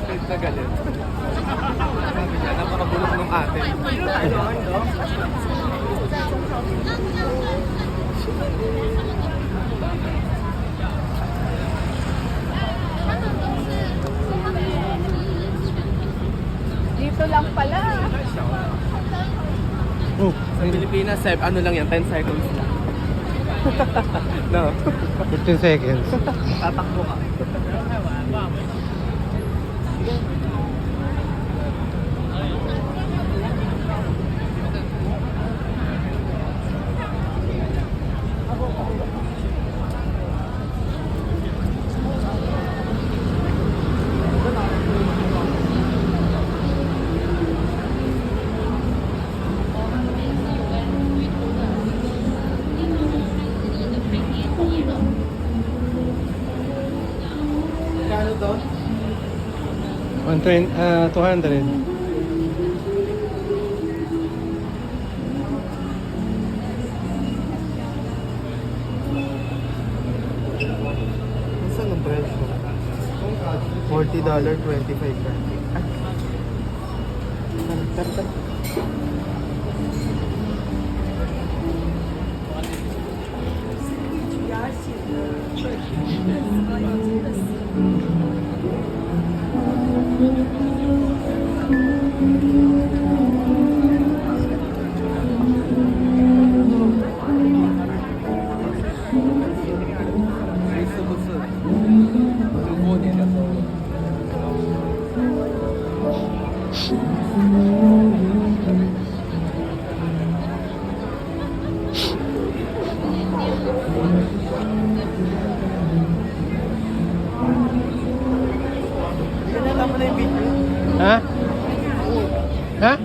Galit na galit. Sabi niya, napakabulok ng ate. Dito lang pala. Sa Pilipinas, ano lang yan, 10 seconds lang. No? 15 seconds. Tatakbo ka. Kano to? 200. Saan ang presyo? $40, 25 cents. Ha? Ha?